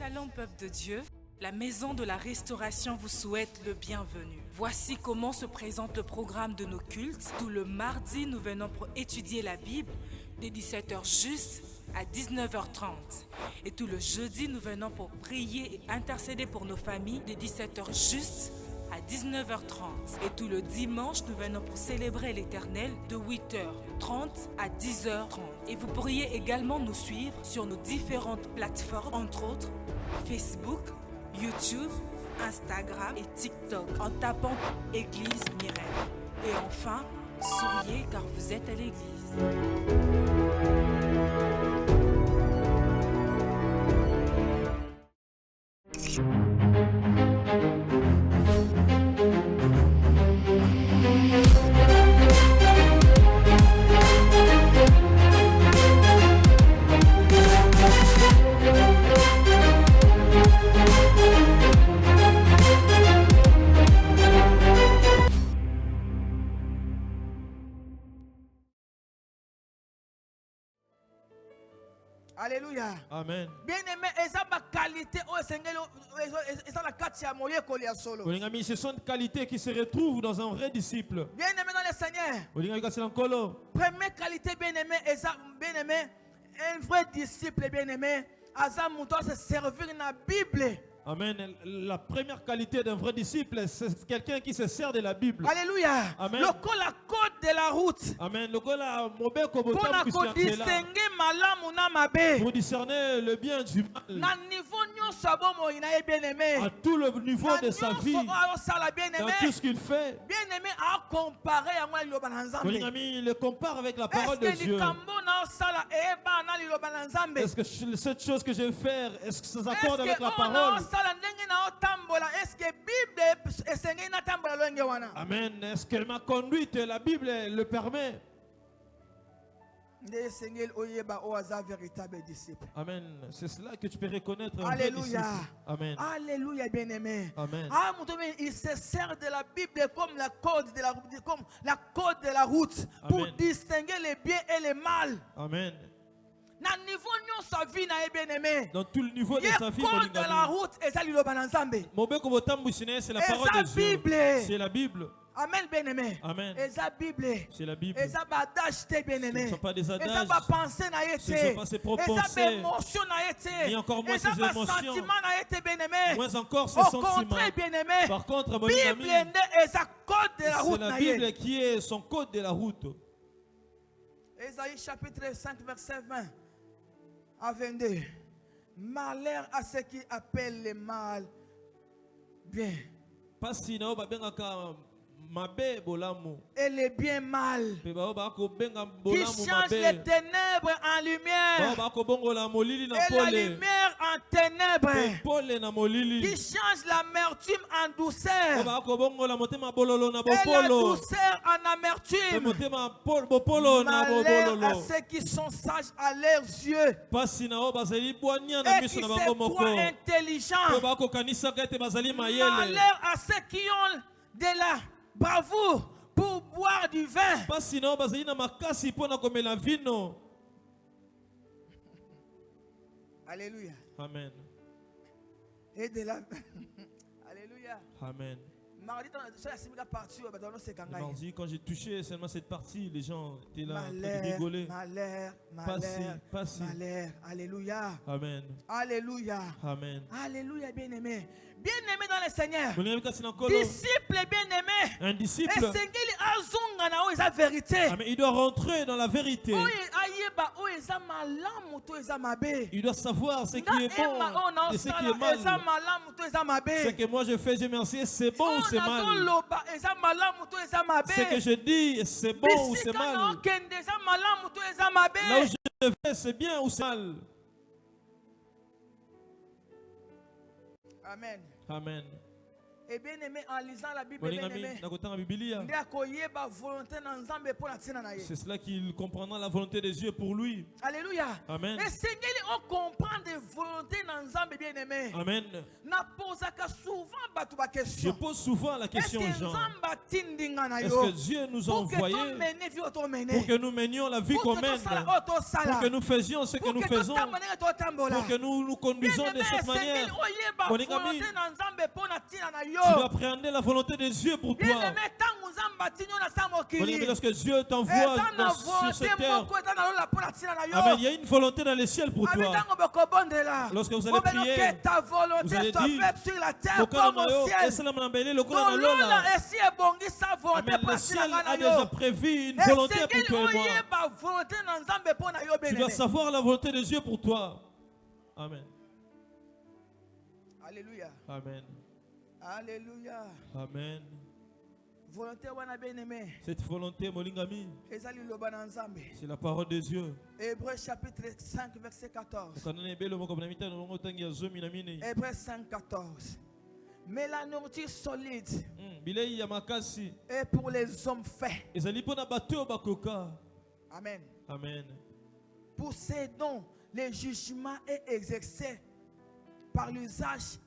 Shalom peuple de Dieu, la maison de la restauration vous souhaite le bienvenu. Voici comment se présente le programme de nos cultes. Tout le mardi, nous venons pour étudier la Bible dès 17h juste à 19h30. Et tout le jeudi, nous venons pour prier et intercéder pour nos familles dès 17h juste à 19h30. Et tout le dimanche, nous venons pour célébrer l'Éternel de 8h30 à 10h30. Et vous pourriez également nous suivre sur nos différentes plateformes, entre autres Facebook, YouTube, Instagram et TikTok, en tapant Église Mirel. Et enfin, souriez car vous êtes à l'église. Alléluia. Amen. Bien-aimé, eza ba qualité o esengeli eza na kati ya moyekoli ya solo. Ce sont des qualités qui se retrouvent dans un vrai disciple. Bien-aimé dans le Seigneur. Première qualité, bien-aimé, eza bien-aimé, un vrai disciple, bien-aimé, aza muto se servir na Bible. Amen. La première qualité d'un vrai disciple, c'est quelqu'un qui se sert de la Bible. Alléluia. Amen. Le code de la route. Amen. Pour discerner le bien du mal. À tout le niveau de sa vie. Dans tout ce qu'il fait. Bien-aimé a comparé Il le compare avec la parole de Dieu. Est-ce que cette chose que je vais faire, est-ce que ça s'accorde avec la parole? Amen. Est-ce qu'elle m'a conduite? La Bible le permet. Amen. C'est cela que tu peux reconnaître un vrai disciple. Amen. Alléluia, bien-aimé. Amen. Il se sert de la Bible comme la code de la route pour distinguer les biens et les mal. Amen. Dans tout le niveau de sa vie, de la route, c'est la parole de Dieu. C'est la Bible. Amen, bien-aimé. Amen. C'est la Bible. Ce ne sont pas des adages. Ce ne sont pas ses propres pensées. Ni encore moins ses émotions. Moins encore ses sentiments. Par contre, mon ami, c'est la Bible qui est son code de la route. Ésaïe chapitre 5, verset 20 à 22. Malheur à ceux qui appellent le mal bien. Et le bien mal. Qui change les ténèbres en lumière. Et la lumière en ténèbres. Qui change l'amertume en douceur. Et la douceur en amertume. Malheur à ceux qui sont sages à leurs yeux. Et qui se croient intelligents. Malheur à ceux qui ont de la bravoure pour boire du vin. Alléluia. Amen. Et de la Alléluia. Amen. Mardi, quand j'ai touché seulement cette partie, les gens étaient là, rigolaient. Malheur. Alléluia. Amen. Alléluia. Amen. Alléluia, bien-aimé. Bien-aimé dans le Seigneur. Disciple bien-aimé. Un disciple. Il doit rentrer dans la vérité. Il doit savoir ce qui est bon et ce qui est mal. Ce que moi je fais, je merci, c'est bon ou c'est mal. Ce que je dis, c'est bon ou c'est mal. Là où je vais, c'est bien ou c'est mal. Amen. Amen. Et bien aimé, en lisant la Bible, bien aimé, c'est cela qu'il comprendra la volonté des dieux pour lui. Alléluia. Amen. Et Seigneur, on comprend des volontés dans Nzambe, bien aimé. Amen. Je pose souvent la question aux gens. Est-ce que Dieu nous a envoyés pour que nous menions la vie qu'on mène, pour que nous faisions ce que nous faisons, pour que nous nous conduisons de cette manière? Tu dois appréhender la volonté de Dieu pour toi. Lorsque Dieu t'envoie sur cette terre, amen, il y a une volonté dans les ciels pour toi. Lorsque vous allez prier, vous allez dire, amen, le ciel a déjà prévu une volonté pour toi et moi. Tu dois savoir la volonté de Dieu pour toi. Amen. Alléluia. Amen. Alléluia. Amen. Volonté wana bien-aimé. Cette volonté, molingami, c'est la parole de Dieu. Hébreux chapitre 5 verset 14. Hébreux 5 14. Mais la nourriture solide est pour les hommes faits. Amen. Amen. Pour ces dons, le jugement est exercé par l'usage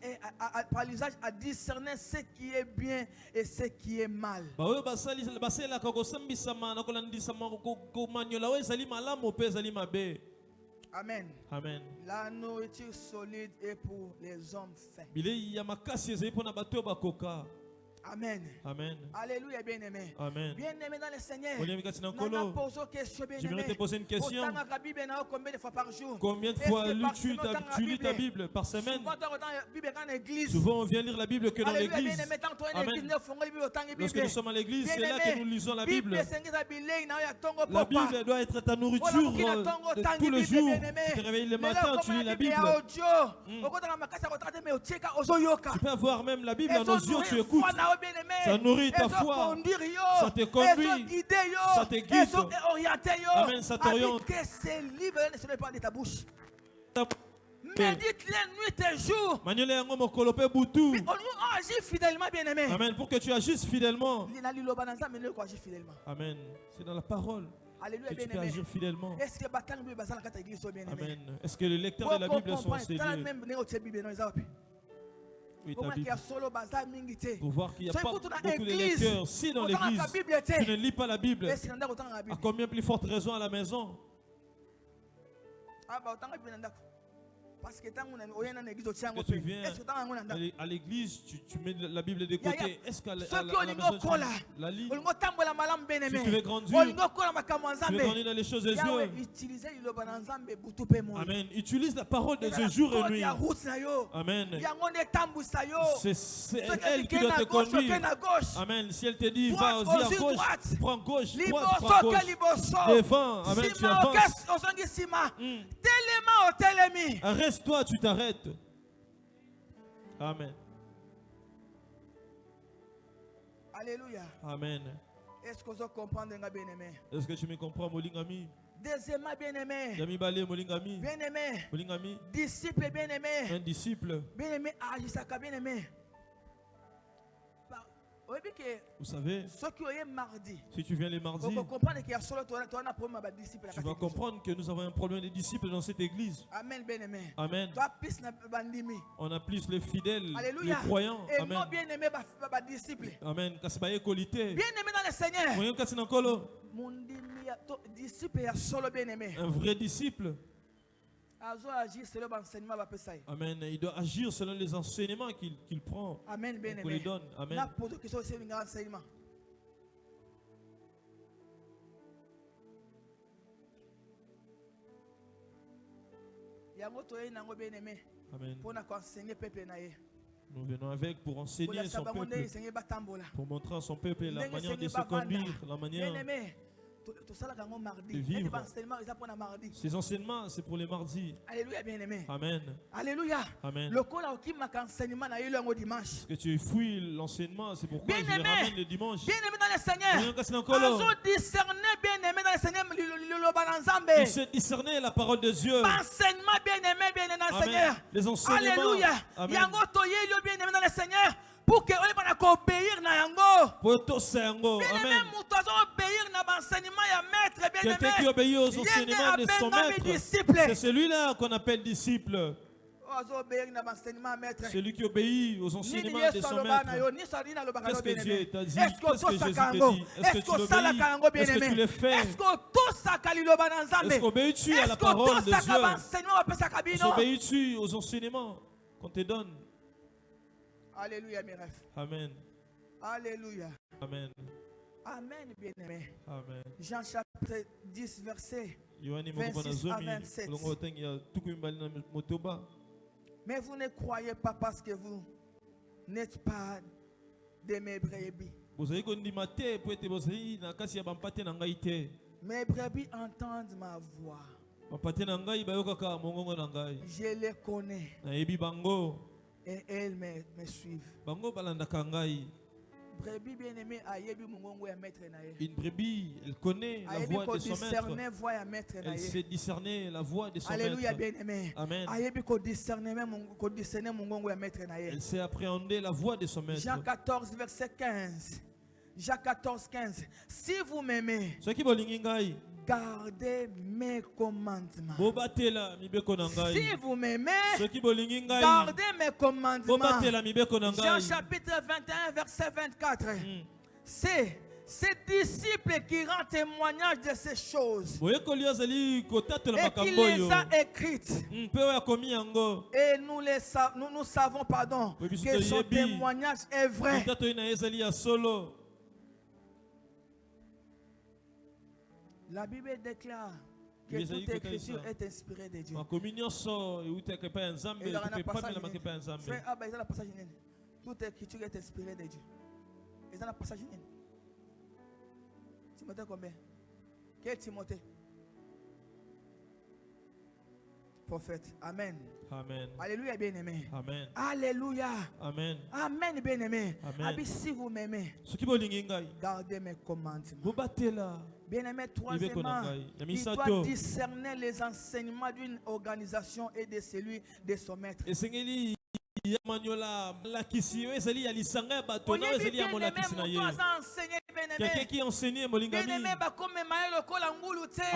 à discerner ce qui est bien et ce qui est mal. Amen. Amen. La nourriture solide est pour les hommes faits. Amen. Amen. Alléluia, bien-aimé. Amen. Bien-aimé dans le Seigneur. Je voudrais te poser une question. Combien de fois par jour? Combien de fois tu lis ta Bible par semaine? Souvent on vient lire la Bible que dans l'église. Amen. Lorsque nous sommes à l'église, c'est là que nous lisons la Bible. La Bible doit être ta nourriture de tout le jour. Tu te réveilles le matin, tu lis la Bible. Tu peux avoir même la Bible en audio, tu écoutes. Ça nourrit ta foi, ça te conduit, ça te guide. Amen, ça t'oriente. Que ces livres ne se pas de ta bouche. Médite-les nuit et jour. On agit fidèlement, bien-aimé. Amen, pour que tu agisses fidèlement. Amen, c'est dans la parole. Alléluia, que tu peux agir fidèlement. Amen. Est-ce que les lecteurs de la Bible sont enseignés? Oui, pour voir qu'il n'y a pas beaucoup de lecteurs. Si dans l'église, tu ne lis pas la Bible, à combien plus forte raison à la maison? Parce que tu viens à l'église, tu mets la Bible de côté. Est-ce qu'à la maison tu la lis? Si tu veux grandir, tu veux grandir dans les choses de Dieu. Amen. Utilise la parole de Dieu jour et nuit. Amen. C'est elle qui doit te conduire. Amen. Si elle te dit va aussi à gauche, prends gauche, droite, prends gauche. Devant, amen, tu avances. Reste-toi, tu t'arrêtes. Amen. Alléluia. Amen. Est-ce que vous comprenez, bien-aimé? Est-ce que tu me comprends, mon lingami? Deuxièmement, bien-aimé. Bien-aimé. Disciple, bien-aimé. Un disciple. Bien-aimé, agissaka, bien-aimé. Vous savez, si tu viens les mardis, tu vas comprendre que nous avons un problème de disciples dans cette église. Amen, bien-aimé. Amen. On a plus les fidèles, les croyants. Amen. Amen. Bien-aimé dans le Seigneur. Un vrai disciple. Amen. Il doit agir selon les enseignements qu'il prend. Amen, bien qu'on lui donne. Amen. Amen. Nous venons avec pour enseigner son peuple, pour montrer à son peuple la manière de se conduire, la manière de vivre. Ces enseignements, c'est pour les mardis. Alléluia, bien-aimé. Amen. Alléluia. Amen. Parce que tu fuis l'enseignement, c'est pourquoi je les ramène le dimanche. Bien-aimé dans le Seigneur. Il sait discerner la parole de Dieu. Enseignement bien-aimé dans le Seigneur. Les enseignements. Alléluia. Bien-aimé dans le Seigneur. pour que on va obéir na yango. Pour tous yango. Amen. Quelqu'un qui obéit aux enseignements de son maître, c'est celui-là qu'on appelle disciple. Celui qui obéit aux enseignements de son maître. Qu'est-ce que Dieu t'a dit? Qu'est-ce que Jésus te dit? Est-ce que tu l'obéis? Est-ce que tu le fais? Est-ce qu'obéis-tu à la parole de Dieu? Est-ce qu'obéis-tu aux enseignements qu'on te donne? Alléluia, mes rêves. Amen. Alléluia. Amen. Amen, bien-aimé. Amen. Jean chapitre 10, verset 26 à 27. Mais vous ne croyez pas parce que vous n'êtes pas de mes brebis. Mes brebis entendent ma voix. Je les connais. Et elles me suivent. Une brebis, elle connaît la voix de son maître. Elle sait discerner la voix de son maître. Alléluia, bien-aimé. Amen. Elle sait appréhender la voix de son maître. Jean 14, verset 15. Jean 14, 15. Si vous m'aimez, gardez mes commandements. Si vous m'aimez, gardez mes commandements. Jean chapitre 21, verset 24. C'est ces disciples qui rendent témoignage de ces choses et qui les a écrites. Et nous savons que son témoignage est vrai. La Bible déclare que toute écriture est inspirée de Dieu. Toute écriture est inspirée de Dieu. Et ça, la passage. Timothée combien? Quel Timothée? Prophète. Amen. Amen. Alléluia, bien-aimé. Amen. Alléluia. Amen. Amen, bien-aimé. Amen. Si vous m'aimez, gardez mes commandements. Bien-aimé, troisièmement, il doit discerner les enseignements d'une organisation et de celui de son maître. Quelqu'un qui enseignait Molingami. Amen. On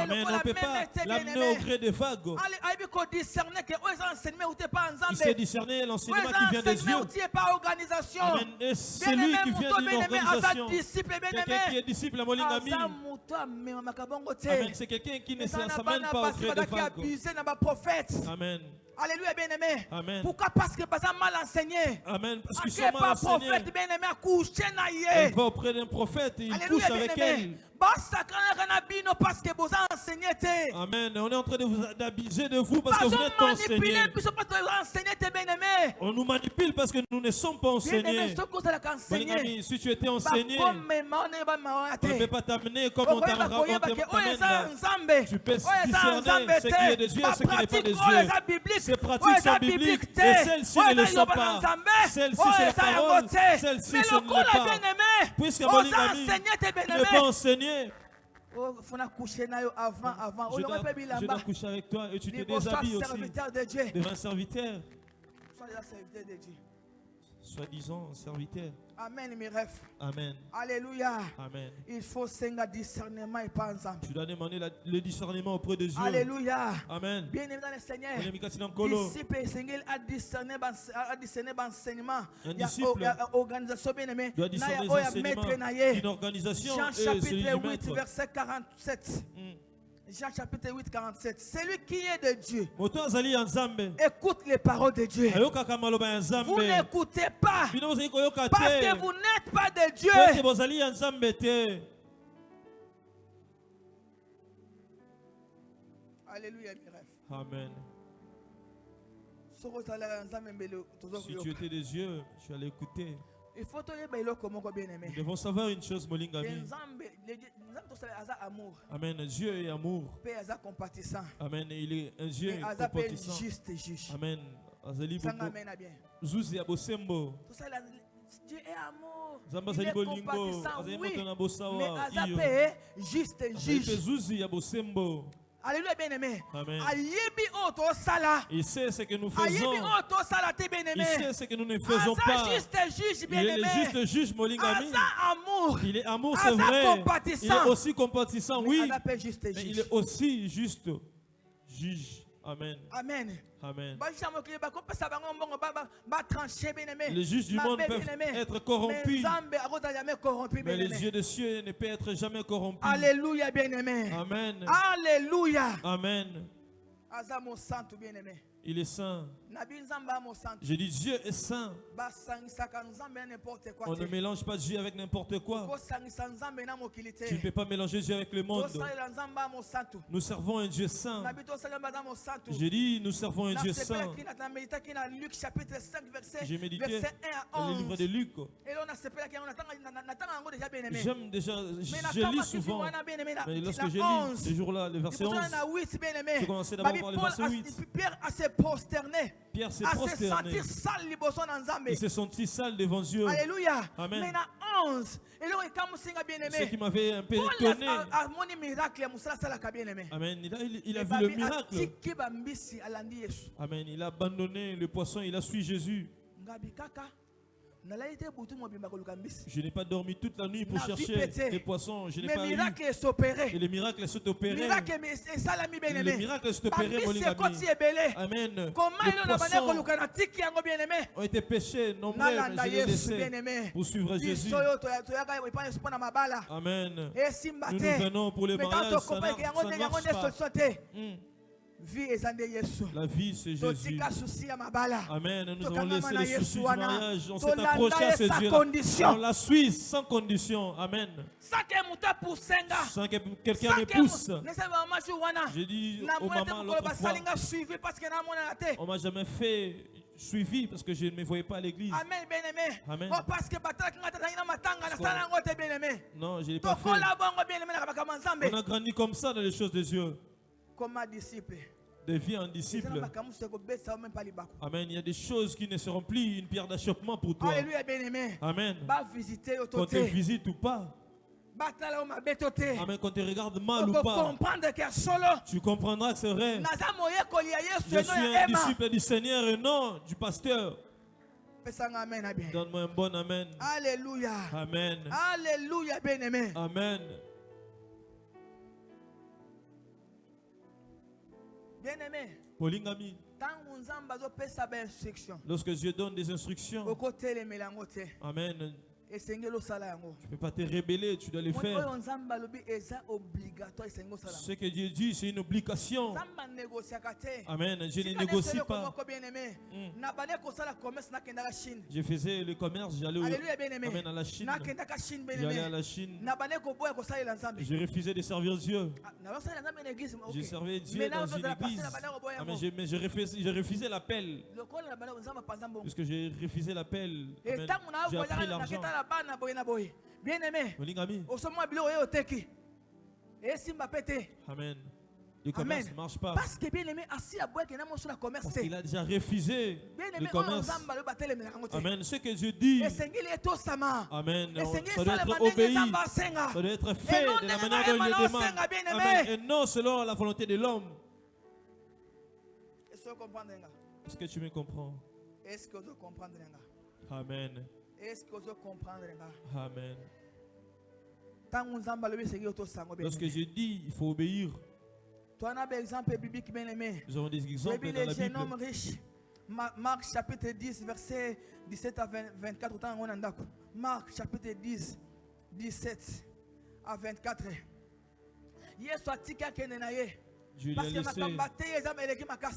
ne peut pas l'amener au gré des vagues. Il sait discerner l'enseignement qui vient des yeux. Amen. Et celui qui vient d'une organisation. Quelqu'un qui est disciple à Molingami. Amen. C'est quelqu'un qui ne s'amène pas au gré des vagues. Amen. Alléluia, bien-aimé. Amen. Pourquoi? Parce que pas mal enseigné. Amen. Parce qu'ils sont mal enseignés. Elle va auprès d'un prophète et il couche avec elle. Amen. On est en train d'abuser de vous parce que vous n'êtes pas enseignés. On nous manipule parce que nous ne sommes pas enseignés. Si tu étais enseigné, on ne peut pas t'amener comme on t'amène là. Tu peux discerner ce qui est des yeux et ce qui n'est pas des yeux. Ces pratiques sont bibliques et celles-ci ne le sont pas. Celles-ci c'est la parole, celles-ci ce ne l'est pas. Puisque Molingami n'est pas enseigné. Je dois coucher avec toi et tu te déshabilles aussi devant un serviteur. Soi-disant serviteur. Amen, mes rêves. Amen. Alléluia. Amen. Il faut un discernement et pas ensemble. Tu dois demander le discernement auprès de Dieu. Alléluia. Amen. Bien aimé dans le Seigneur. Disciple a discerné l'enseignement. Un disciple organisation bien aimé. doit discerner les enseignements d'une organisation. Jean chapitre 8 verset 47. Jean chapitre 8, 47. Celui qui est de Dieu écoute les paroles de Dieu. Vous n'écoutez pas parce que vous n'êtes pas de Dieu. Alléluia, mes rêves. Amen. Si tu étais des yeux, tu allais écouter. Nous devons savoir une chose, Molingami. Amen. Dieu est amour. Amen. Il est un Dieu compatissant. Amen. Dieu est amour. Il est compatissant, oui, mais Azapé est juste juge. Alléluia, bien-aimé. Amen. Il sait ce que nous faisons. Il sait ce que nous ne faisons pas. Il est le juste juge, Molingami. Il est amour, c'est vrai. Il est aussi compatissant, oui. Mais il est aussi juste juge. Amen. Amen. Amen. Les juges du monde peuvent être corrompus, mais les yeux des cieux ne peuvent être jamais corrompus. Alléluia, bien-aimé. Amen. Alléluia. Amen. Il est saint. Je dis Dieu est saint. On ne mélange pas Dieu avec n'importe quoi. Tu ne peux pas mélanger Dieu avec le monde. Nous servons un Dieu saint. Je dis nous servons un Dieu saint. J'ai médité le livre de Luc. J'aime déjà, je lis souvent. Mais lorsque je lis ce jour-là, le verset 11, je commençais d'abord par le verset 8. Pierre s'est prosterné. Il s'est senti sale devant Dieu. Alléluia. Amen. Ce qui m'avait un peu étonné. Amen. Il a vu le miracle. Amen. Il a abandonné le poisson, il a suivi Jésus. Je n'ai pas dormi toute la nuit pour chercher les poissons. Je n'ai pas eu. Et les miracles sont opérés. Les miracles sont opérés, mon ami. Amen. Les poissons ont été pêchés, nombreux, mais je les laissés pour suivre Jésus. Amen. Nous venons pour le mariage. Ça ne marche pas. La vie, c'est Jésus. Amen. Nous avons laissé les soucis du mariage. On s'est accroché à ce Dieu. On la suit sans condition. Amen. Sans que quelqu'un me pousse. J'ai dit aux mamans l'autre fois, on m'a jamais fait suivi parce que je ne me voyais pas à l'église. Amen. Amen. Non, je ne l'ai pas fait. On a grandi comme ça dans les choses de Dieu. Comme un disciple. Deviens un disciple. Amen. Il y a des choses qui ne seront plus une pierre d'achoppement pour toi. Alléluia, bien-aimé. Amen. Qu'on te visite ou pas. Amen. Quand tu regardes mal ou pas, tu comprendras que c'est vrai. Je suis un disciple du Seigneur et non du pasteur. Donne-moi un bon amen. Alléluia. Amen. Alléluia, bien-aimé. Amen. Bien-aimé. Polingami. Lorsque Dieu donne des instructions. Amen. Tu ne peux pas te rebeller, tu dois le faire. Ce que Dieu dit, c'est une obligation. Amen. Je ne négocie pas. Je faisais le commerce, j'allais à la Chine. J'allais à la Chine. Je refusais de servir Dieu. Je servais Dieu dans une église. Amen. Mais je refusais l'appel. Puisque j'ai refusé l'appel, j'ai appris l'argent. Bien-aimé, Amen. Le commerce ne marche pas. Parce que bien-aimé, parce qu'il a déjà refusé le commerce. Amen. Ce que Dieu dit, amen, ça doit être obéi. Ça doit être fait de la manière dont il le demande. Amen. Et non selon la volonté de l'homme. Est-ce que tu me comprends? Amen. Est-ce que vous comprenez? Amen. Lorsque je dis, il faut obéir. Nous avons des exemples dans la Bible. Marc chapitre 10, verset 17 à 24. Marc chapitre 10, 17 à 24. Je lui ai laissé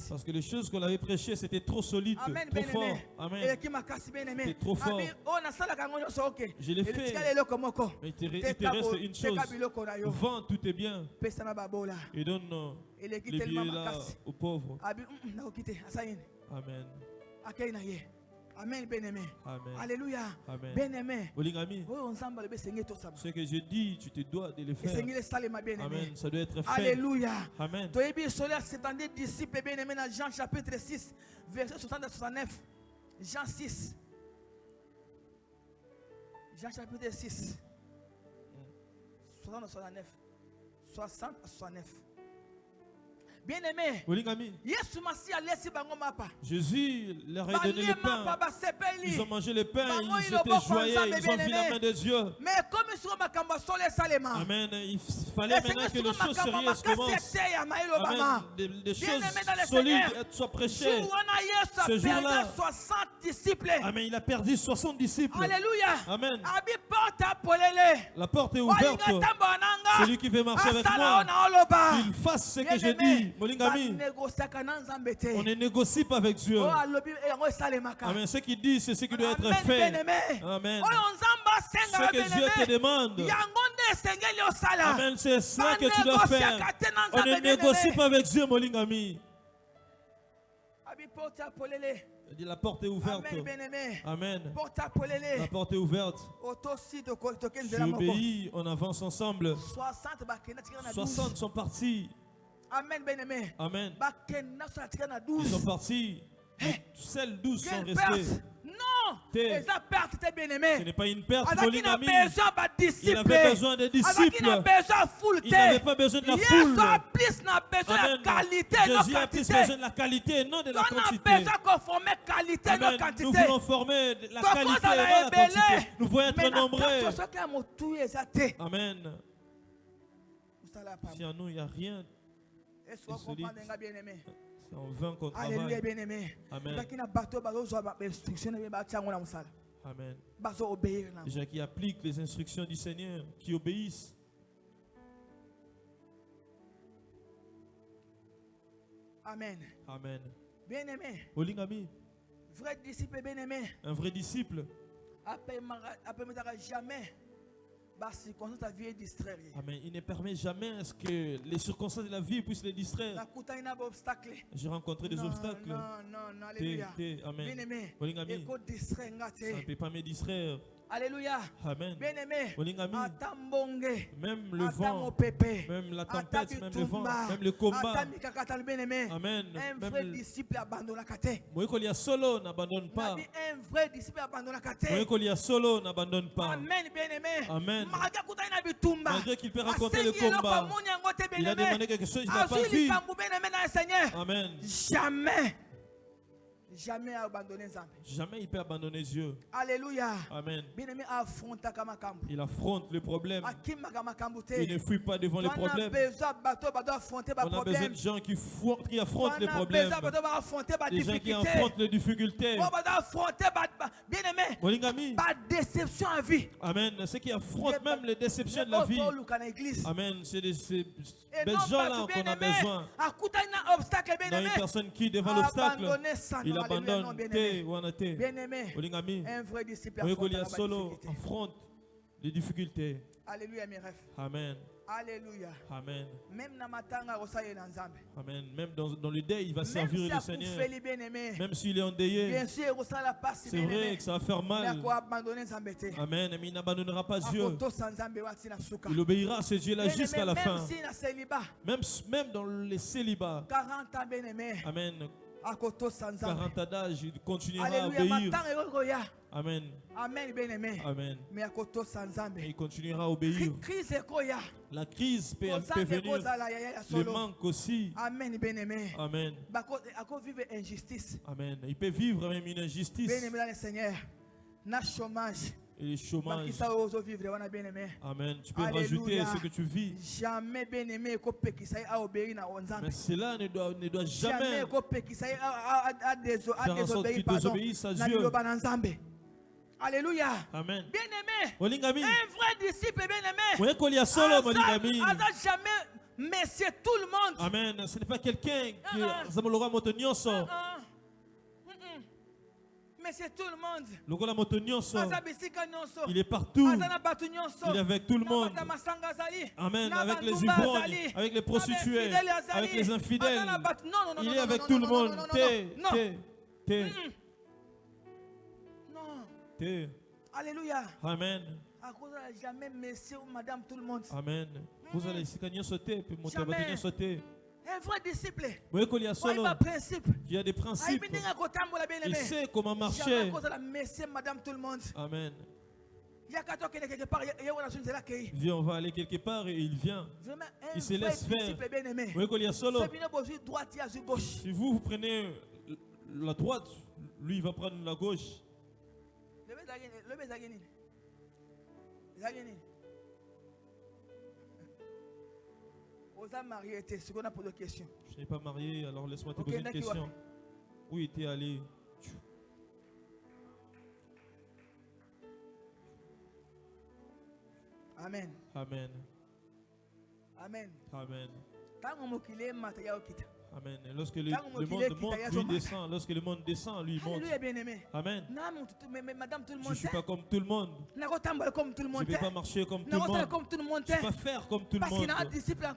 parce que les choses qu'on avait prêchées c'était trop solide, trop fort. Amen. C'était trop fort. Je l'ai fait. Mais il te reste une chose. Vends tous tes biens et donne les billets là aux pauvres. Amen. Amen, bien-aimé. Amen. Alléluia. Amen. Bien-aimé. Ce que je dis, tu te dois de le faire. Amen. Ça doit être fait. Alléluia. Amen. C'est-à-dire disciple bien-aimé dans Jean chapitre 6, verset 60 à 69. Jean 6. Jean chapitre 6. 60 à 69. 60 à 69. Bien-aimé, Jésus leur a donné le pain. Ils ont mangé le pain, ils étaient joyeux, ils ont vu la main de Dieu. Amen. Il fallait maintenant que les choses sérieuses commencent. Amen. Des choses solides soient prêchées. Ce jour-là, amen, il a perdu 60 disciples. Alléluia. Amen. La porte est ouverte. Celui qui veut marcher avec moi, qu'il fasse ce que je dis. Molingami, on ne négocie pas avec Dieu. Amen. Ce qu'il dit, c'est ce qui doit être fait. Amen. Ce que Dieu te demande, amen, c'est cela que tu dois faire. On ne négocie pas avec Dieu, Molingami. Il dit la porte est ouverte. Amen. La porte est ouverte. Tu obéis, on avance ensemble. 60 sont partis. Amen, bien-aimé. Amen. Ils sont partis. Seuls 12 sont restés. Non, ce n'est pas une perte, il avait besoin de disciples. Il n'avait pas besoin de la foule. Amen. Jésus a plus besoin de la qualité et non de la quantité. Amen. Nous voulons former la qualité et non la quantité. Nous voulons être nombreux. Amen. Si en nous il n'y a rien, est-ce qu'on comprend, bien-aimé? C'est en vain qu'on travaille. Alléluia, bien-aimé. Amen. Amen. Les gens qui appliquent les instructions du Seigneur, qui obéissent. Amen. Amen. Bien-aimé. Olingami. Vrai disciple, bien-aimé. Un vrai disciple. Jamais. Amen. Il ne permet jamais à ce que les circonstances de la vie puissent les distraire. J'ai rencontré des obstacles. Non, alléluia. Amen. Bien-aimé, ça ne peut pas me distraire. Alléluia. Amen. Bien-aimé, même le vent, même la tempête, même le vent, même le combat. Amen. Un vrai disciple abandonne. Il y a solo n'abandonne pas. Un vrai disciple abandonne. Il y a solo n'abandonne pas. Amen, bien-aimé. Amen. Malgré qu'il peut raconter le combat, il a demandé quelque chose, il n'a pas vu. Amen. Jamais abandonner Zambé. Jamais il peut abandonner Dieu. Alléluia. Amen. Il affronte le problème. Il ne fuit pas devant les problèmes. On a besoin de gens qui affrontent les problèmes. Des gens qui affrontent les difficultés. Pas de déception à vie. Amen. Ceux qui affrontent même les déceptions de la vie. Amen. C'est des gens-là qu'on a besoin. Dans une personne qui, devant l'obstacle, il abandonne. Bien-aimé, un vrai disciple affronte les difficultés. Alléluia, mes rêves. Amen. Alléluia. Amen. Même dans matanga Amen. Même dans le deuil, il va servir le Seigneur. Même s'il est endeuillé. C'est vrai que ça va faire mal. Amen. Mais il n'abandonnera pas Dieu. Il obéira à ce Dieu-là jusqu'à la fin. Même dans les célibats. 40 ans, bien-aimé. Amen. 40 ans d'âge, il continuera à obéir. Amen. Amen, bien-aimé. Amen. Et il continuera à obéir. La crise peut venir. Le manque aussi. Amen, bien-aimé. Amen. Amen. Il peut vivre même une injustice. Bien-aimé dans le Seigneur. Na chômage. Et le chômage. Amen. Tu peux rajouter ce que tu vis. Jamais bien-aimé. Mais cela ne doit jamais faire en sorte qu'il désobéisse à Dieu. Alléluia. Amen. Bien-aimé. Un vrai disciple bien-aimé. Jamais messieurs tout le monde. Amen. Ce n'est pas quelqu'un qui mais c'est tout le monde. Il est partout. Il est avec tout le monde. Amen. Avec les ivrognes, avec les prostituées, avec les infidèles. Il est avec tout le monde. Alléluia. Amen. Jamais monsieur ou madame tout le monde. Amen. Vous allez sauter, puis sauter. Un vrai disciple. Il y a des principes. Il sait comment marcher. Monsieur, madame, tout le monde. Amen. Viens, on va aller quelque part et il vient. Il se laisse faire. Si vous prenez la droite, lui il va prendre la gauche. Je n'ai pas marié, alors laisse-moi te poser une question. Où était allé? Amen. Amen. Amen. Amen. Amen. Et lorsque le monde monte, lui descend. Lorsque le monde descend, lui monte. Amen. Je ne suis pas comme tout le monde. Je ne vais pas marcher comme tout le monde. Je ne vais pas faire comme tout le monde.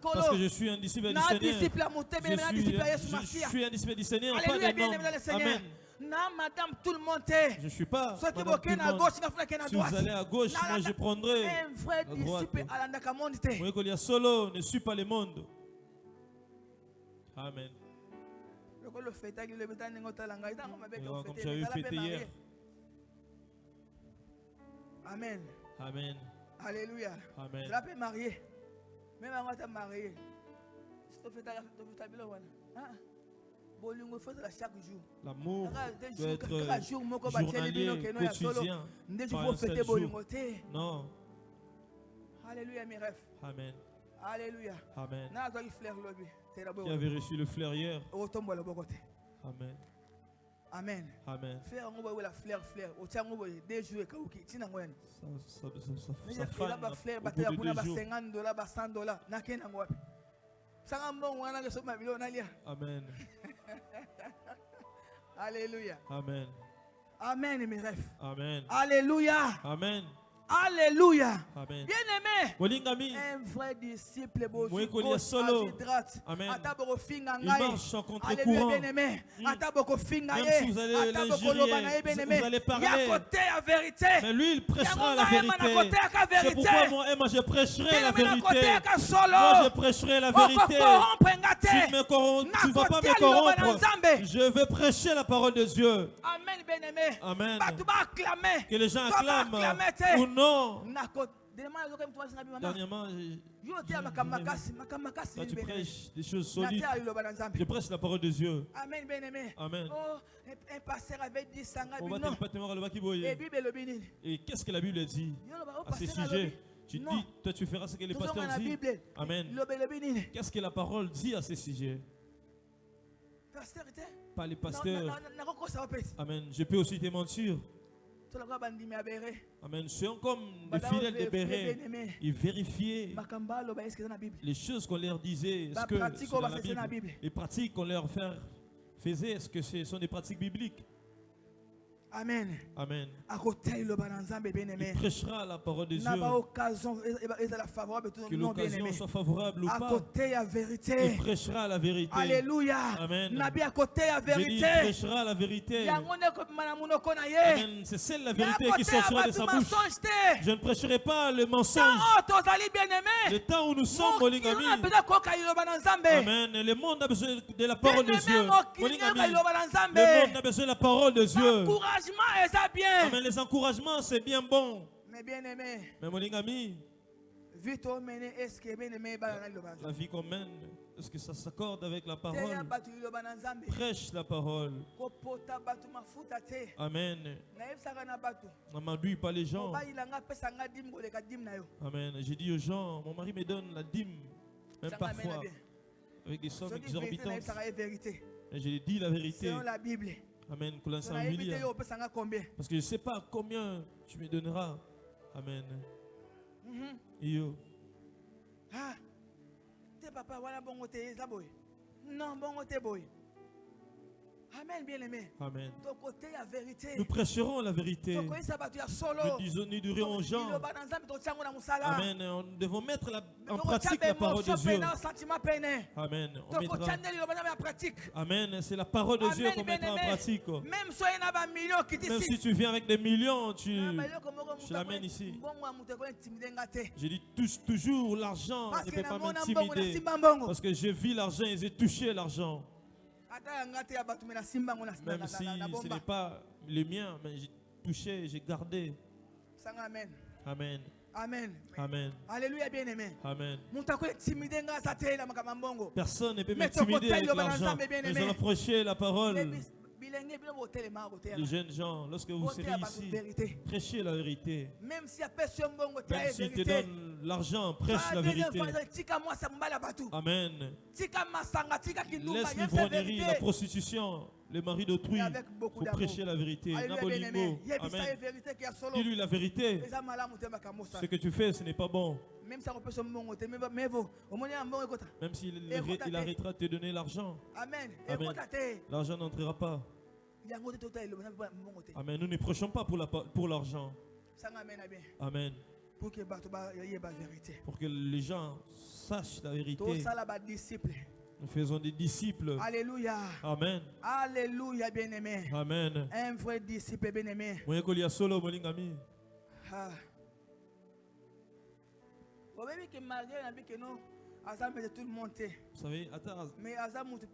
Parce que je suis un disciple du Seigneur. Je suis un disciple du Seigneur, pas des membres. Amen. Je ne suis pas madame, tout le monde. Si vous allez à gauche, moi je prendrai la droite. Moi, quand il y a solo, ne suis pas le monde. Amen. Comme tu as eu fêté hier. Amen. Amen. Alléluia. Amen. Tu l'as marié. Même avant de te marier. L'amour doit être journalier, quotidien, pas un seul jour. Non. Alléluia, mes rêves. Amen. Alléluia. Amen. Qui avait reçu le flair hier. Amen. Amen. Amen. Faire la flair. Au tien des jours et kauki. Tina ngwen. Ça fan au bout de 2 jours. $100. Nakena ngwapi. Amen. Alléluia. Amen. Amen, mes rêves. Amen. Alléluia. Amen. Alléluia. Amen. Bien-aimé. Un vrai disciple Amen. Il marche en contre-courant. Même si vous allez l'injurier, vous allez parler. Mais lui, il prêchera la vérité. C'est pourquoi moi, je prêcherai la vérité. Moi, je prêcherai la vérité. Tu ne vas pas me corrompre. Je veux prêcher la parole de Dieu. Amen, bien-aimé. Amen. Que les gens acclament ou non. Dernièrement, quand tu prêches des choses solides, je prêche la parole de Dieu. Amen, bien-aimé. Amen. Oh, un pasteur avait dit ça. Et qu'est-ce que la Bible dit à ce sujet? Tu dis, toi tu feras ce que les pasteurs disent. Amen. Qu'est-ce que la parole dit à ce sujet? Pas les pasteurs. Amen. Je peux aussi te mentir. Amen. C'est comme des fidèles de Béret. Ils vérifiaient les choses qu'on leur disait. Est-ce que c'est dans la Bible? Les pratiques qu'on leur faisait, est-ce que ce sont des pratiques bibliques? Amen. Amen. Il prêchera la parole de Dieu. Que l'occasion soit favorable ou pas. Il prêchera la vérité. Alléluia. Amen. J'ai dit, il prêchera la vérité. Amen. C'est celle la vérité qui sortira de sa bouche. Je ne prêcherai pas le mensonge. Le temps où nous sommes, Molingami. Amen. Le monde a besoin de la parole de Dieu. Le monde a besoin de la parole de Dieu. Amen. Les encouragements, c'est bien bon. Mais bien aimé. Mais mon ami, la vie qu'on mène, est-ce que ça s'accorde avec la parole? Prêche la parole. Amen. On m'abuse pas les gens. Amen. J'ai dit aux gens, mon mari me donne la dîme, même parfois, avec des sommes exorbitantes. Et je lui dis la vérité. Selon la Bible. Amen. Parce que je ne sais pas combien tu me donneras. Amen. Yo. Ah. T'es papa, voilà bon côté, ça boy. Non, bon côté boy. Amen, bien-aimé. Amen. La vérité. Nous prêcherons la vérité. Nous dirons aux gens. Amen. Nous devons mettre en pratique la parole de Dieu. Amen. On mettra... Amen. C'est la parole de Dieu qu'on mettra en pratique. Même si tu viens avec des millions, tu l'amènes ici. Je dis toujours l'argent ne peut pas m'intimider. Parce que je vis l'argent et j'ai touché l'argent. Même si ce n'est pas le mien, mais j'ai touché, j'ai gardé. Amen. Amen. Amen. Amen. Alléluia, bien-aimé. Amen. Personne ne peut m'intimider avec l'argent. Mais je vais approcher la parole. Les jeunes gens, lorsque vous serez ici, prêchez la vérité. Même si tu te donnes l'argent, prêche la vérité. Amen. Laisse l'ivrognerie, la prostitution, le mari d'autrui. Il faut prêcher la vérité. Amen. Dis-lui la vérité. Ce que tu fais, ce n'est pas bon. Même s'il arrêtera de te donner l'argent. Amen. L'argent n'entrera pas. Amen. Nous ne prêchons pas pour l'argent. Amen. Pour que les gens sachent la vérité. Nous faisons des disciples. Alléluia. Amen. Alléluia, bien-aimé. Amen. Un vrai disciple, bien-aimé. Vous savez que malgré que nous, Azam est tout le monde. Vous savez, mais Azam peut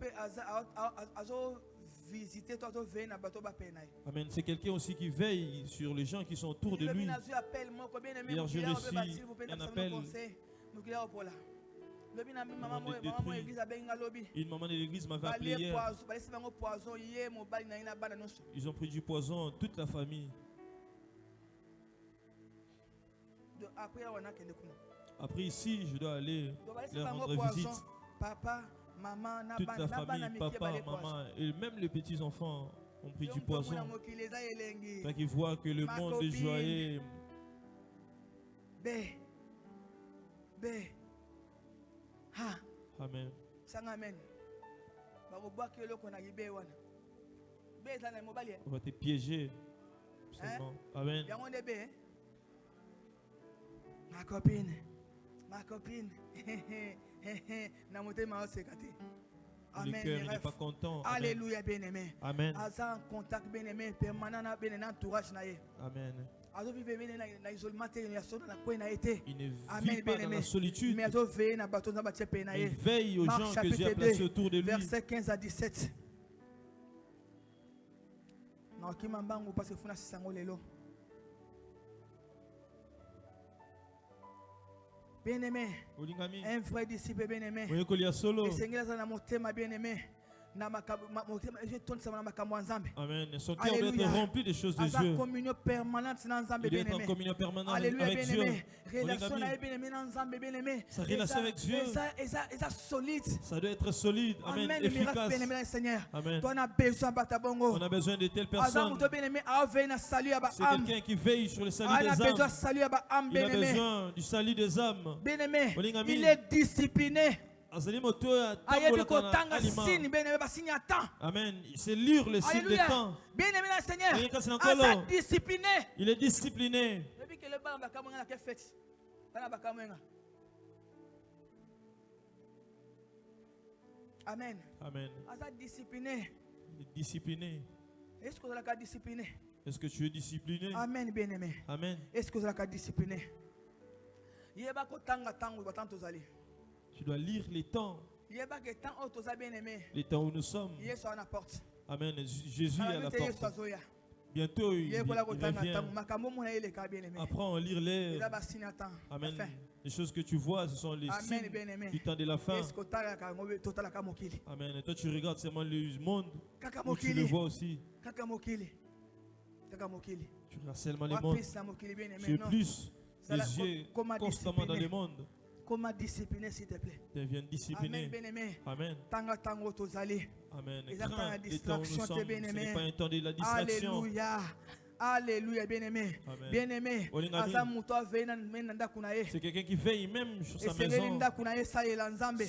visiter toi, venir à bateau bapena. Amen. C'est quelqu'un aussi qui veille sur les gens qui sont autour de lui. Hier, j'ai reçu un appel. Une maman de l'église m'avait appelé hier. Ils ont pris du poison, toute la famille. Après ici, je dois aller leur rendre visite. Papa, maman, toute la famille, papa, maman et même les petits enfants ont pris du poison. Quand ils voient que le monde est joyeux. Amen. Amen. On va te piéger. Amen. Ma copine. Le cœur n'est pas content. Alléluia, bien-aimé. Amen. Aza contact bien-aimé permanent na bien entourage na ye. Amen. Il ne vit pas dans la solitude. Mais il veille aux gens que Dieu a placés autour de lui. Versets 15 à 17. Bien-aimé, un vrai disciple bien-aimé. Le Seigneur est dans mon thème bien-aimé. Amen. Son cœur doit être rempli des choses de Dieu. Il doit être en communion permanente avec Dieu. Sa relation avec Dieu, ça doit être solide. Amen. Efficace. Amen. On a besoin de telles personnes. C'est quelqu'un qui veille sur le salut des âmes. Il a besoin du salut des âmes. Il est discipliné. Amen. C'est lire le signe des temps. Bien-aimé le Seigneur. Il est discipliné. Amen. Amen. Il est discipliné. Est-ce que vous êtes discipliné? Est-ce que tu es discipliné? Amen, bien-aimé. Amen. Est-ce que vous êtes discipliné? Tu dois lire les temps. Les temps où nous sommes. Amen. Jésus est à la porte. Bientôt il revient. Apprends à lire l'air. Amen. Les choses que tu vois, ce sont les signes du temps de la fin. Amen. Et toi tu regardes seulement le monde. Où tu le vois aussi. Tu regardes seulement le monde. Tu es plus les yeux constamment dans le monde. Comment discipliner, s'il te plaît? Deviens discipliné. Amen. Amen. Amen. Ce n'est pas un temps de la distraction. Alléluia. Alléluia, bien-aimé. Bien-aimé. C'est quelqu'un qui veille même sur sa maison.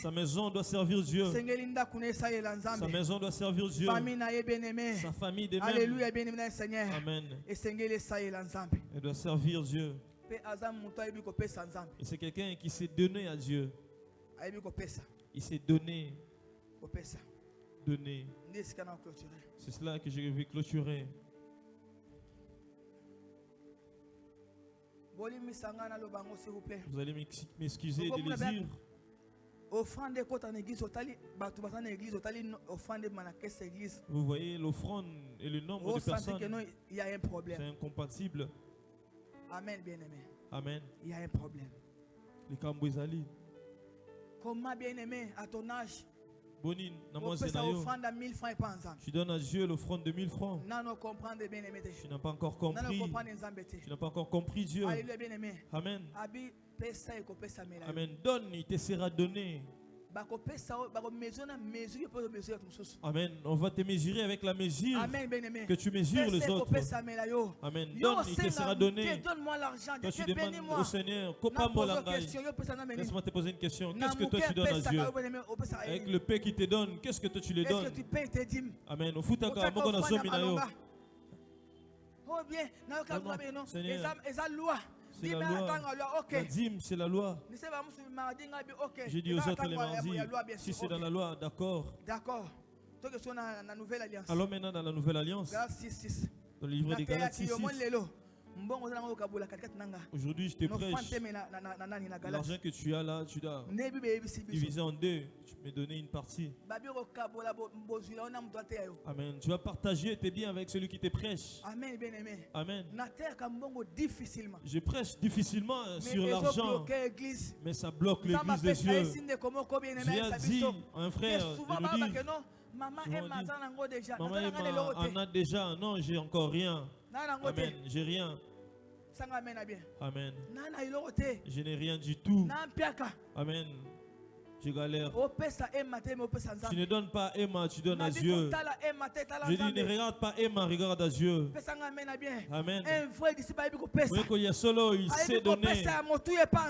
Sa maison doit servir Dieu. Sa maison doit servir Dieu. Sa famille de même. Alléluia, bien-aimé Seigneur. Amen. Elle doit servir Dieu. Et c'est quelqu'un qui s'est donné à Dieu. Il s'est donné. Donné. C'est cela que je vais clôturer. Vous allez m'excuser de le dire. Vous voyez l'offrande et le nombre de personnes. Il y a un problème. C'est incompatible. Amen, bien-aimé. Amen. Il y a un problème. Comment bien aimé à ton âge? Tu donnes à Dieu l'offrande de 1000 francs. Tu n'as pas encore compris. Tu n'as pas encore compris Dieu. Amen. Amen. Donne, il te sera donné. Amen. On va te mesurer avec la mesure que tu mesures les autres. Amen. Donne, il te sera donné. Donne-moi l'argent. Toi, tu demandes au Seigneur, laisse-moi te poser une question. Qu'est-ce que toi tu donnes à Dieu? Avec le paix qu'il te donne, qu'est-ce que toi tu lui donnes? Est-ce que tu payes tes dîmes? Amen. Seigneur, c'est la loi. La dîme, c'est la loi. J'ai dit aux autres les mardis, si c'est dans la loi, d'accord. D'accord. Alors maintenant dans la nouvelle alliance, dans le livre des Galates 6, aujourd'hui je te prêche. L'argent que tu as là, tu dois diviser en deux. Tu me donner une partie. Amen. Tu vas partager tes biens avec celui qui te prêche. Amen. Amen. Je prêche difficilement sur l'argent, mais ça bloque l'église de Dieu. Dieu a dit à un frère de nous dire, maman en a déjà. Non, j'ai encore rien. Amen. J'ai rien. Amen. Je n'ai rien du tout. Amen. Je galère. Tu ne donnes pas Emma, tu donnes à Dieu. Je dis, ne regarde pas Emma, regarde à Dieu. Amen. Il y a solo, il sait donner.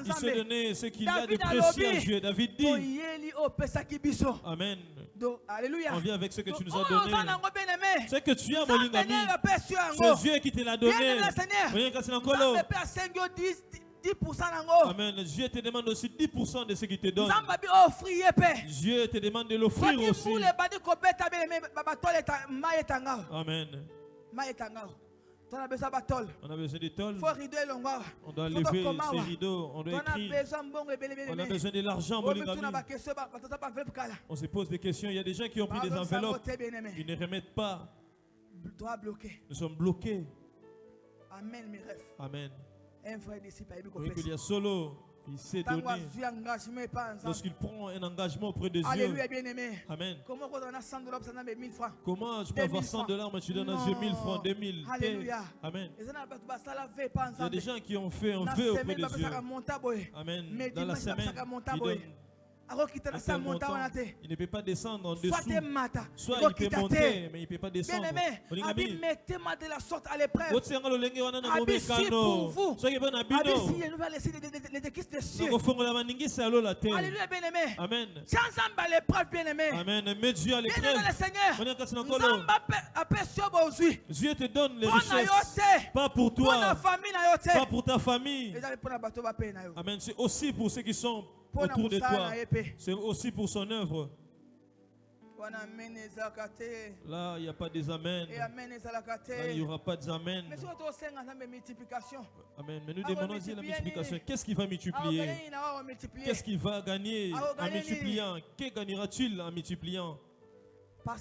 Il sait donner ce qu'il a de précieux à Dieu. David dit. Amen. Alléluia. On vient avec ce que tu nous as donné. Ce que tu as, mon ami, c'est Dieu qui te l'a donné. Amen. Dieu te demande aussi 10% de ce qu'il te donne. Dieu te demande de l'offrir aussi. Amen. On a besoin de tôles. On doit lever ces rideaux. On doit écrire. On a besoin de l'argent. On se pose des questions. Il y a des gens qui ont pris des enveloppes. Ils ne remettent pas. Nous sommes bloqués. Amen, mes rêves. Amen. Un frère d'ici, il y a solo. Il sait donner. Lorsqu'il prend un engagement auprès de Dieu. Alléluia, bien-aimé. Amen. Comment tu peux avoir 100 $, mais tu donnes à Dieu 1000 francs, 2000. Alléluia. Amen. Il y a des gens qui ont fait un vœu auprès de Dieu. Amen. Dans la semaine, ils donnent. Il ne peut pas descendre en dessous. Soit il peut monter, mais il ne peut pas descendre. Mettez-moi de la sorte à l'épreuve. Pour vous. Les déquistes des cieux. Alléluia, bien-aimé. Amen. Amen. Mets Dieu à l'épreuve. Dieu te donne les richesses. Pas pour toi. Pas pour ta famille. Amen. C'est aussi pour ceux qui sont autour de toi. C'est aussi pour son œuvre. Là, il n'y a pas des amens. Là, il n'y aura pas d'amens. Amen. Mais nous demandons Dieu la multiplication. Qu'est-ce qui va multiplier? Qu'est-ce qu'il va gagner en multipliant? Que gagnera-t-il en multipliant? Le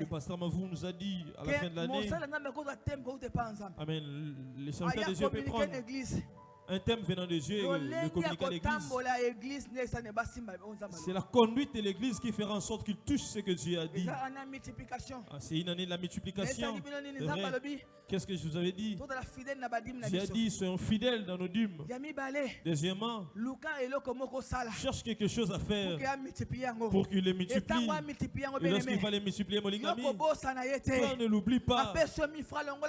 pasteur Mavou nous a dit à la fin de l'année. Amen. Le serviteur de Dieu peut prendre un thème venant de Dieu et le communiquer à l'église. C'est la conduite de l'église qui fera en sorte qu'il touche ce que Dieu a dit. C'est une année de la multiplication. Qu'est-ce que je vous avais dit? Dieu a dit, soyons fidèles dans nos dîmes. Deuxièmement, cherche quelque chose à faire pour qu'il les multiplie. Et lorsqu'il va les multiplier, mon ami, toi ne l'oublie pas. Il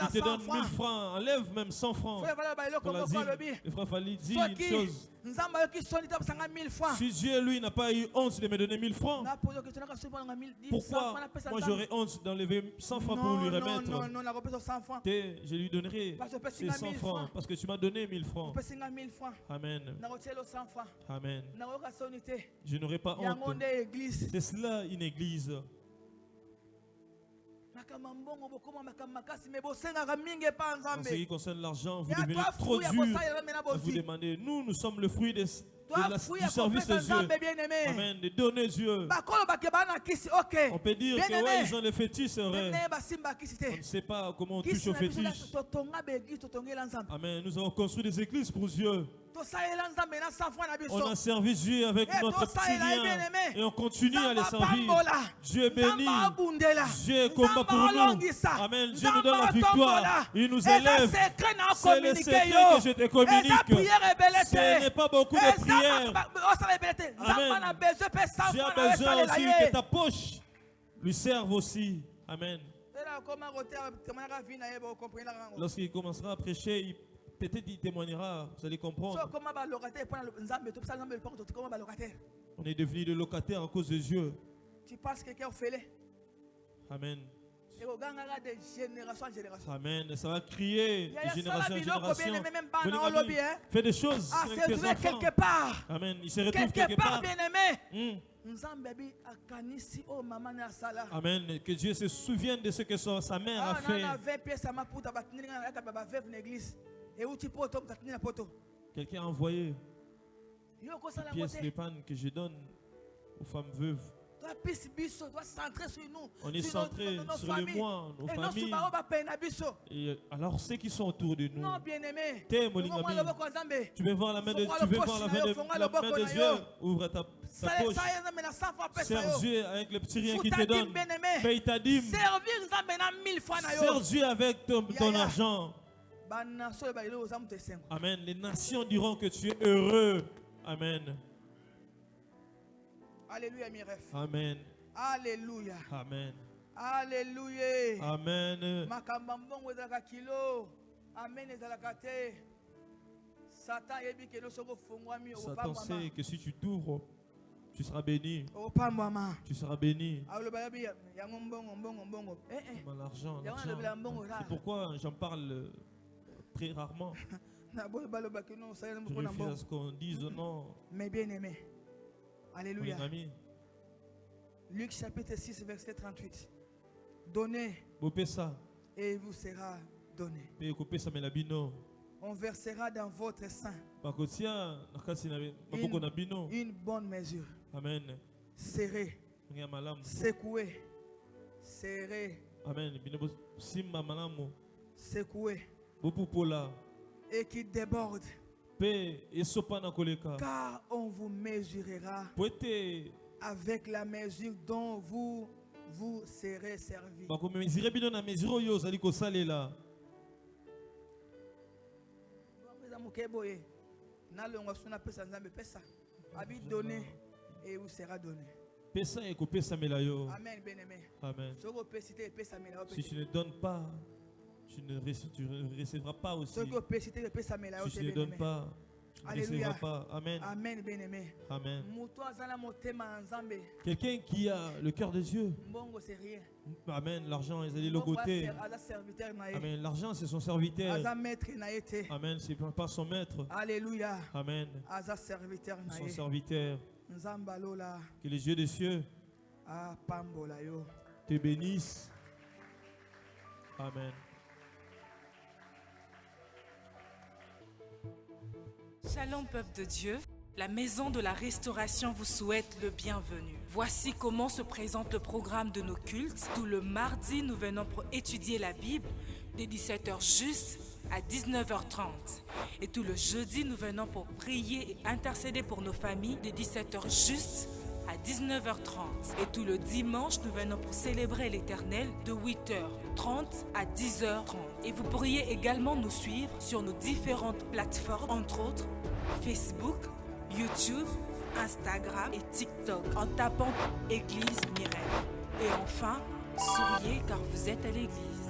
te donne 1000 francs, enlève même 100 francs pour la dîme. Le frère Fali dit une chose. Si Dieu, lui, n'a pas eu honte de me donner 1000 francs, pourquoi moi j'aurais honte d'enlever 100 francs pour lui remettre? Je lui donnerai ces 100 francs parce que tu m'as donné 1000 francs. Amen. Amen. Je n'aurai pas honte. C'est cela une église. En ce qui concerne l'argent, vous devenez trop dur. Vous demandez, nous sommes le fruit de du service aux yeux. Amen. De donner aux yeux. On peut dire que ouais, ils ont les fétiches, c'est vrai. On ne sait pas comment on touche aux fétiches. Amen. Nous avons construit des églises pour Dieu. On a servi Dieu avec notre petit rien et on continue à les servir. Dieu bénit. Dieu combat pour nous. Amen. Dieu nous donne la victoire. Il nous élève. C'est le secret que je te communique. Ce n'est pas beaucoup de prières. Amen. Dieu a besoin aussi que ta poche lui serve aussi. Amen. Lorsqu'il commencera à prêcher, peut-être il témoignera, vous allez comprendre. On est devenu des locataires à cause de Dieu. Tu penses que quelqu'un est fêlé? Amen. De génération en génération. Amen. Ça va crier de génération en génération. Fais des choses avec tes enfants. Quelque part. Amen. Il se retrouve quelque part. Bien aimé. Amen. Que Dieu se souvienne de ce que sa mère a fait. Quelqu'un a envoyé une pièce de panne que je donne aux femmes veuves. On est centré sur le moi, nos familles. Et alors ceux qui sont autour de nous. Tu veux voir la main de Dieu? Ouvre ta poche. Sers Dieu avec le petit rien qu'il te donne. Paye ta dîme. Sers Dieu avec ton argent. Amen. Les nations diront que tu es heureux. Amen. Alléluia, mes rêves. Amen. Alléluia. Amen. Alléluia. Amen. Satan sait que si tu t'ouvres, tu seras béni. Tu seras béni. L'argent. C'est pourquoi j'en parle très rarement. Je refuse à ce qu'on dise non. Mais bien aimé. Alléluia. Luc chapitre 6 verset 38. Donnez et il vous sera donné. On versera dans votre sein une bonne mesure. Amen. Serré, secoué, serré, secoué et qui déborde. Car on vous mesurera avec la mesure dont vous serez servi. Donné et vous sera donné. Amen, bien-aimé. Amen. Si tu ne donnes pas, tu ne recevras pas aussi. Si tu ne donnes pas, tu ne recevras pas. Amen. Amen, bien-aimé. Amen. Quelqu'un qui a le cœur de Dieu. Amen. L'argent, ils allaient le côté. Amen. L'argent, c'est son serviteur. Amen. C'est pas son maître. Alléluia. Amen. Son serviteur. Que les yeux des cieux te bénissent. Amen. Shalom peuple de Dieu, la maison de la restauration vous souhaite le bienvenu. Voici comment se présente le programme de nos cultes. Tout le mardi, nous venons pour étudier la Bible dès 17h juste à 19h30. Et tout le jeudi, nous venons pour prier et intercéder pour nos familles dès 17h juste à 19h30. Et tout le dimanche, nous venons pour célébrer l'Éternel de 8h30 à 10h30. Et vous pourriez également nous suivre sur nos différentes plateformes, entre autres Facebook, YouTube, Instagram et TikTok, en tapant Église Mirel. Et enfin, souriez car vous êtes à l'église.